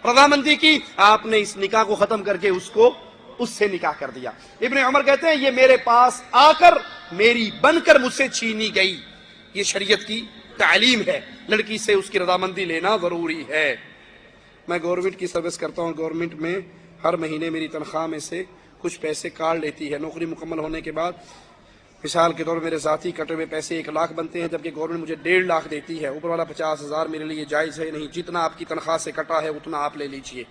رضامندی کی، آپ نے اس نکاح کو ختم کر کے اس سے نکاح کر دیا۔ ابن عمر کہتے ہیں یہ میرے پاس آ کر میری بن کر مجھ سے چھینی گئی۔ یہ شریعت کی تعلیم ہے، لڑکی سے اس کی رضامندی لینا ضروری ہے۔ میں گورنمنٹ کی سروس کرتا ہوں، گورنمنٹ میں ہر مہینے میری تنخواہ میں سے کچھ پیسے کاٹ لیتی ہے۔ نوکری مکمل ہونے کے بعد مثال کے طور پر میرے ذاتی کٹے ہوئے پیسے 1 لاکھ بنتے ہیں، جبکہ گورنمنٹ مجھے 1.5 لاکھ دیتی ہے۔ اوپر والا 50,000 میرے لیے جائز ہے نہیں، جتنا آپ کی تنخواہ سے کٹا ہے اتنا آپ لے لیجئے۔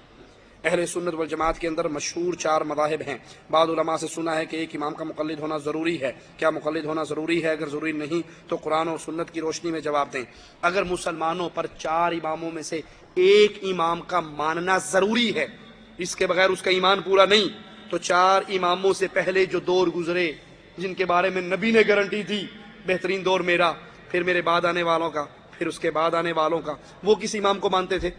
اہل سنت والجماعت کے اندر مشہور 4 مذاہب ہیں۔ بعض علماء سے سنا ہے کہ ایک امام کا مقلد ہونا ضروری ہے۔ کیا مقلد ہونا ضروری ہے؟ اگر ضروری نہیں تو قرآن اور سنت کی روشنی میں جواب دیں۔ اگر مسلمانوں پر 4 اماموں میں سے ایک امام کا ماننا ضروری ہے، اس کے بغیر اس کا ایمان پورا نہیں، تو 4 اماموں سے پہلے جو دور گزرے، جن کے بارے میں نبی نے گارنٹی دی بہترین دور میرا، پھر میرے بعد آنے والوں کا، پھر اس کے بعد آنے والوں کا، وہ کس امام کو مانتے تھے؟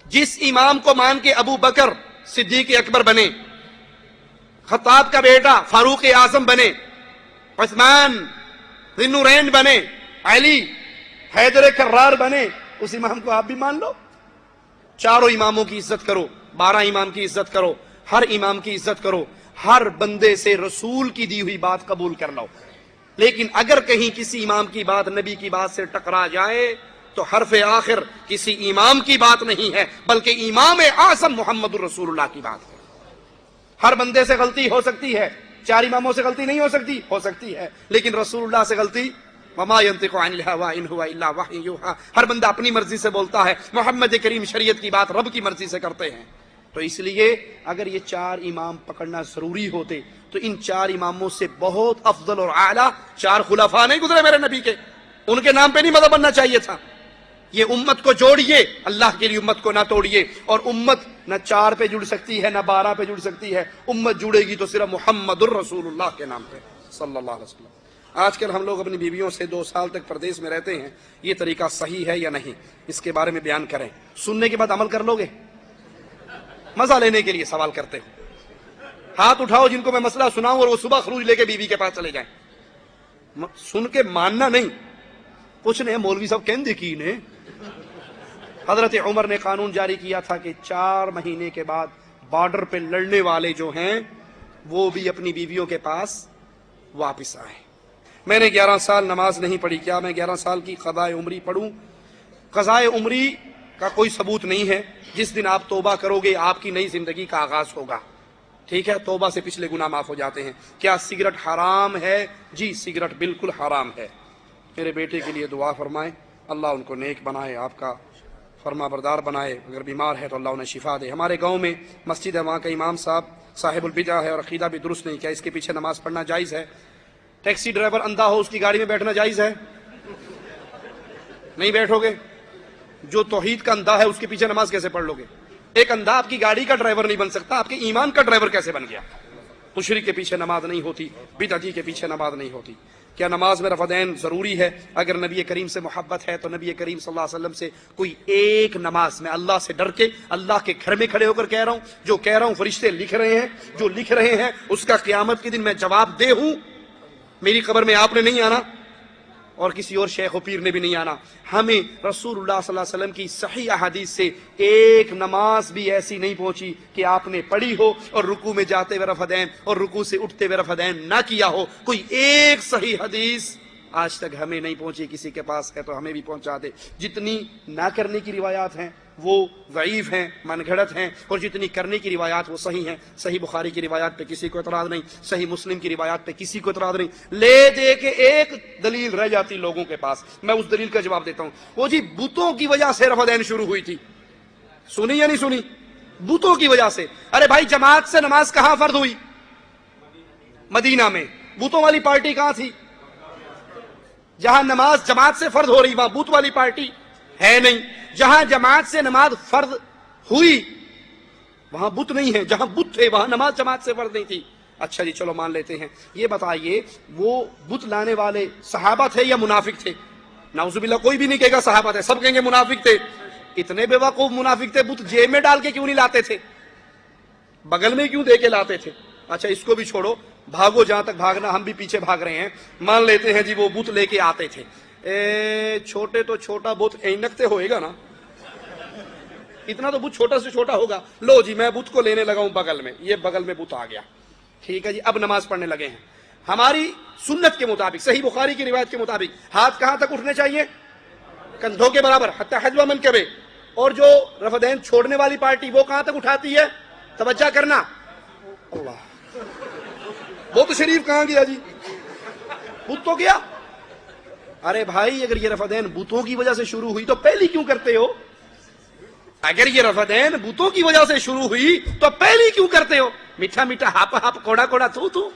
جس امام کو مان کے ابو بکر صدیق اکبر بنے، خطاب کا بیٹا فاروق اعظم بنے، عثمان ذی النورین بنے، علی حیدر کرار بنے، اس امام کو آپ بھی مان لو۔ 4 اماموں کی عزت کرو، 12 امام کی عزت کرو، ہر امام کی عزت کرو، ہر بندے سے رسول کی دی ہوئی بات قبول کر لو۔ لیکن اگر کہیں کسی امام کی بات نبی کی بات سے ٹکرا جائے تو حرف آخر کسی امام کی بات نہیں ہے، بلکہ امام اعظم محمد الرسول اللہ کی بات ہے۔ ہر بندے سے غلطی ہو سکتی ہے، 4 اماموں سے غلطی نہیں ہو سکتی ہے، لیکن رسول اللہ سے غلطی وما ينطق عن الهوى ان هو الا وحی یوحى، ہر بندہ اپنی مرضی سے بولتا ہے، محمد کریم شریعت کی بات رب کی مرضی سے کرتے ہیں۔ تو اس لیے اگر یہ 4 امام پکڑنا ضروری ہوتے تو ان 4 اماموں سے بہت افضل اور اعلیٰ 4 خلفاء نہیں گزرے میرے نبی کے، ان کے نام پہ نہیں مذہب بننا چاہیے تھا۔ یہ امت کو جوڑیے، اللہ کے لیے امت کو نہ توڑیے، اور امت نہ 4 پہ جڑ سکتی ہے نہ 12 پہ جڑ سکتی ہے، امت جڑے گی تو صرف محمد الرسول اللہ کے نام پہ صلی اللہ علیہ وسلم۔ آج کل ہم لوگ اپنی بیویوں سے 2 سال تک پردیس میں رہتے ہیں، یہ طریقہ صحیح ہے یا نہیں، اس کے بارے میں بیان کریں۔ سننے کے بعد عمل کر لو گے؟ مزہ لینے کے لیے سوال کرتے ہو؟ ہاتھ اٹھاؤ جن کو میں مسئلہ سناؤں اور وہ صبح خروج لے کے بیوی کے پاس چلے جائیں۔ سن کے ماننا نہیں، کچھ نہیں، مولوی صاحب کہن دے کی نے۔ حضرت عمر نے قانون جاری کیا تھا کہ 4 مہینے کے بعد بارڈر پہ لڑنے والے جو ہیں وہ بھی اپنی بیویوں کے پاس واپس آئیں۔ میں نے 11 سال نماز نہیں پڑھی، کیا میں 11 سال کی قضاء عمری پڑھوں؟ قضاء عمری کا کوئی ثبوت نہیں ہے۔ جس دن آپ توبہ کرو گے آپ کی نئی زندگی کا آغاز ہوگا، ٹھیک ہے؟ توبہ سے پچھلے گناہ معاف ہو جاتے ہیں۔ کیا سگریٹ حرام ہے؟ جی سگریٹ بالکل حرام ہے۔ میرے بیٹے کے لیے دعا فرمائیں، اللہ ان کو نیک بنائے، آپ کا فرما بردار بنائے، اگر بیمار ہے تو اللہ انہیں شفا دے۔ ہمارے گاؤں میں مسجد ہے، وہاں کا امام صاحب صاحب البدع ہے اور عقیدہ بھی درست نہیں، کیا اس کے پیچھے نماز پڑھنا جائز ہے؟ ٹیکسی ڈرائیور اندھا ہو، اس کی گاڑی میں بیٹھنا جائز ہے؟ نہیں بیٹھو گے؟ جو توحید کا اندھا ہے اس کے پیچھے نماز کیسے پڑھ لو گے؟ ایک اندھا آپ کی گاڑی کا ڈرائیور نہیں بن سکتا، آپ کے ایمان کا ڈرائیور کیسے بن گیا؟ مشرک کے پیچھے نماز نہیں ہوتی، بدعتی کے پیچھے نماز نہیں ہوتی۔ کیا نماز میں رفع دین ضروری ہے؟ اگر نبی کریم سے محبت ہے تو نبی کریم صلی اللہ علیہ وسلم سے کوئی ایک نماز، میں اللہ سے ڈر کے اللہ کے گھر میں کھڑے ہو کر کہہ رہا ہوں، جو کہہ رہا ہوں فرشتے لکھ رہے ہیں، جو لکھ رہے ہیں اس کا قیامت کے دن میں جواب دہ ہوں۔ میری قبر میں آپ نے نہیں آنا اور کسی اور شیخ و پیر نے بھی نہیں آنا۔ ہمیں رسول اللہ صلی اللہ علیہ وسلم کی صحیح احادیث سے ایک نماز بھی ایسی نہیں پہنچی کہ آپ نے پڑھی ہو اور رکوع میں جاتے ہوئے رفع دین اور رکوع سے اٹھتے ہوئے رفع دین نہ کیا ہو۔ کوئی ایک صحیح حدیث آج تک ہمیں نہیں پہنچی، کسی کے پاس ہے تو ہمیں بھی پہنچا دے۔ جتنی نہ کرنے کی روایات ہیں وہ ضعیف ہیں، من گھڑت ہیں، اور جتنی کرنے کی روایات وہ صحیح ہیں۔ صحیح بخاری کی روایات پہ کسی کو اعتراض نہیں، صحیح مسلم کی روایات پہ کسی کو اعتراض نہیں۔ لے دے کے ایک دلیل رہ جاتی لوگوں کے پاس، میں اس دلیل کا جواب دیتا ہوں۔ وہ جی بتوں کی وجہ سے رفع دین شروع ہوئی تھی، سنی یا نہیں سنی؟ بتوں کی وجہ سے۔ ارے بھائی جماعت سے نماز کہاں فرض ہوئی؟ مدینہ میں۔ بتوں والی پارٹی کہاں تھی؟ جہاں نماز جماعت سے فرض ہو رہی وہاں بت والی پارٹی ہے نہیں۔ جہاں جماعت سے نماز فرض ہوئی وہاں بت نہیں ہے، جہاں بت تھے وہاں نماز جماعت سے فرض نہیں تھی۔ اچھا جی چلو مان لیتے ہیں۔ یہ بتائیے وہ بت لانے والے صحابہ تھے یا منافق تھے؟ نعوذ باللہ کوئی بھی نہیں کہے گا صحابہ تھے، سب کہیں گے منافق تھے۔ اتنے بے وقوف منافق تھے، بت جیب میں ڈال کے کیوں نہیں لاتے تھے؟ بغل میں کیوں دے کے لاتے تھے؟ اچھا اس کو بھی چھوڑو، بھاگو جہاں تک بھاگنا، ہم بھی پیچھے بھاگ رہے ہیں۔ مان لیتے ہیں جی وہ بت لے کے آتے تھے۔ چھوٹے تو چھوٹا بت اینکتے ہوئے گا نا، اتنا تو بت چھوٹا سے چھوٹا ہوگا. لو جی میں بت کو لینے لگا ہوں بغل میں, یہ بغل میں بت آ گیا, ٹھیک ہے جی, اب نماز پڑھنے لگے ہیں. ہماری سنت کے مطابق, صحیح بخاری کی روایت کے مطابق, ہاتھ کہاں تک اٹھنے چاہیے؟ کندھوں کے برابر, حتی حجو منکبے. اور جو رفع دین چھوڑنے والی پارٹی وہ کہاں تک اٹھاتی ہے؟ توجہ کرنا, اللہ, وہ تو شریف کہاں گیا جی, بت تو گیا. ارے بھائی اگر یہ رفع دین بتوں کی وجہ سے شروع ہوئی تو پہلی کیوں کرتے ہو؟ اگر یہ رفع دین بتوں کی وجہ سے شروع ہوئی تو پہلی کیوں کرتے ہو؟ میٹھا میٹھا ہاپ ہاپ کوڑا کوڑا تو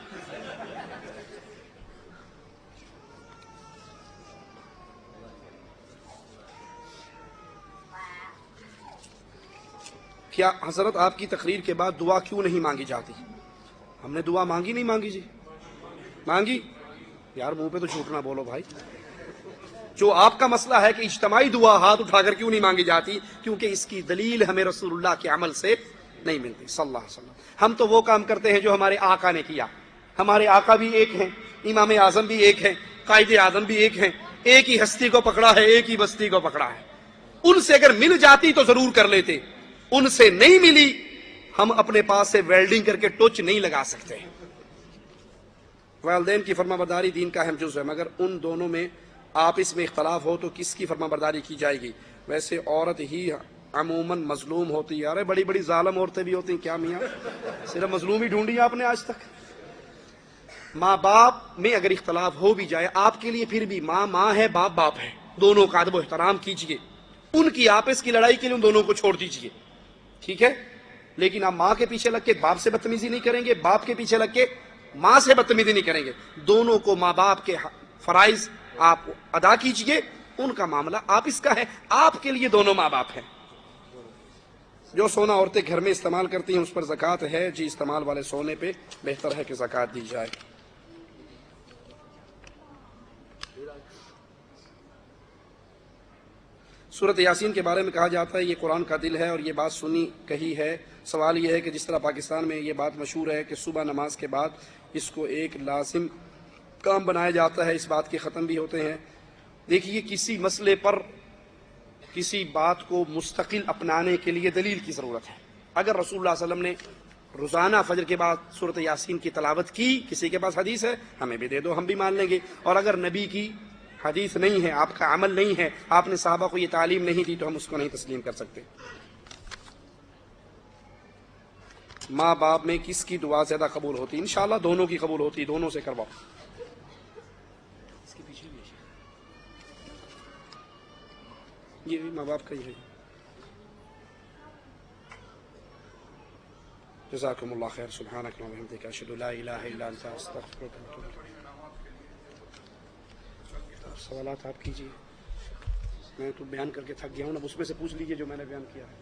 کیا حضرت آپ کی تقریر کے بعد دعا کیوں نہیں مانگی جاتی؟ ہم نے دعا مانگی نہیں مانگی جی, مانگی یار, منہ پہ تو جھوٹ نہ بولو بھائی. جو آپ کا مسئلہ ہے کہ اجتماعی دعا ہاتھ اٹھا کر کیوں نہیں مانگی جاتی, کیونکہ اس کی دلیل ہمیں رسول اللہ کے عمل سے نہیں ملتی صلی اللہ علیہ وسلم. ہم تو وہ کام کرتے ہیں جو ہمارے آقا نے کیا. ہمارے آقا بھی ایک ہیں, امام اعظم بھی ایک ہیں, قائد اعظم بھی ایک ہیں, ایک ہی ہستی کو پکڑا ہے, ایک ہی بستی کو پکڑا ہے. ان سے اگر مل جاتی تو ضرور کر لیتے, ان سے نہیں ملی, ہم اپنے پاس سے ویلڈنگ کر کے ٹوچ نہیں لگا سکتے. والدین کی فرما برداری دین کا اہم جز ہے, مگر ان دونوں میں آپس میں اختلاف ہو تو کس کی فرما برداری کی جائے گی؟ ویسے عورت ہی عموماً مظلوم ہوتی ہے. ارے بڑی بڑی ظالم عورتیں بھی ہوتی ہیں, کیا میاں صرف مظلوم ہی ڈھونڈی آپ نے آج تک؟ ماں باپ میں اگر اختلاف ہو بھی جائے, آپ کے لیے پھر بھی ماں ماں ہے, باپ باپ ہے, دونوں کا ادب و احترام کیجیے. ان کی آپس کی لڑائی کے لیے ان دونوں کو چھوڑ دیجیے, ٹھیک ہے. لیکن آپ ماں کے پیچھے لگ کے باپ سے بدتمیزی نہیں کریں گے, باپ کے پیچھے لگ کے ماں سے بدتمیزی نہیں کریں گے. دونوں کو ماں باپ کے فرائض آپ ادا کیجئے, ان کا معاملہ آپ اس کا ہے, آپ کے لیے دونوں ماں باپ ہیں. جو سونا عورتیں گھر میں استعمال کرتی ہیں اس پر زکوٰۃ ہے؟ جی, استعمال والے سونے پہ بہتر ہے کہ زکوٰۃ دی جائے. سورۃ یاسین کے بارے میں کہا جاتا ہے یہ قرآن کا دل ہے, اور یہ بات سنی کہی ہے. سوال یہ ہے کہ جس طرح پاکستان میں یہ بات مشہور ہے کہ صبح نماز کے بعد اس کو ایک لازم کام بنایا جاتا ہے, اس بات کے ختم بھی ہوتے ہیں. دیکھیے, کسی مسئلے پر کسی بات کو مستقل اپنانے کے لیے دلیل کی ضرورت ہے. اگر رسول اللہ صلی اللہ علیہ وسلم نے روزانہ فجر کے بعد سورۃ یاسین کی تلاوت کی, کسی کے پاس حدیث ہے ہمیں بھی دے دو, ہم بھی مان لیں گے. اور اگر نبی کی حدیث نہیں ہے, آپ کا عمل نہیں ہے, آپ نے صحابہ کو یہ تعلیم نہیں دی, تو ہم اس کو نہیں تسلیم کر سکتے. ماں باپ میں کس کی دعا زیادہ قبول ہوتی؟ انشاءاللہ دونوں کی قبول ہوتی, دونوں سے کرواؤ. یہ بھی ماں باپ کا ہی ہے. جزاکم اللہ خیر. سبحانک اللہم وبحمدک, اشہد ان لا الہ الا انت, استغفرک و اتوب الیک. سوالات آپ کیجیے, میں تو بیان کر کے تھک گیا ہوں, اب اس میں سے پوچھ لیجیے جو میں نے بیان کیا ہے.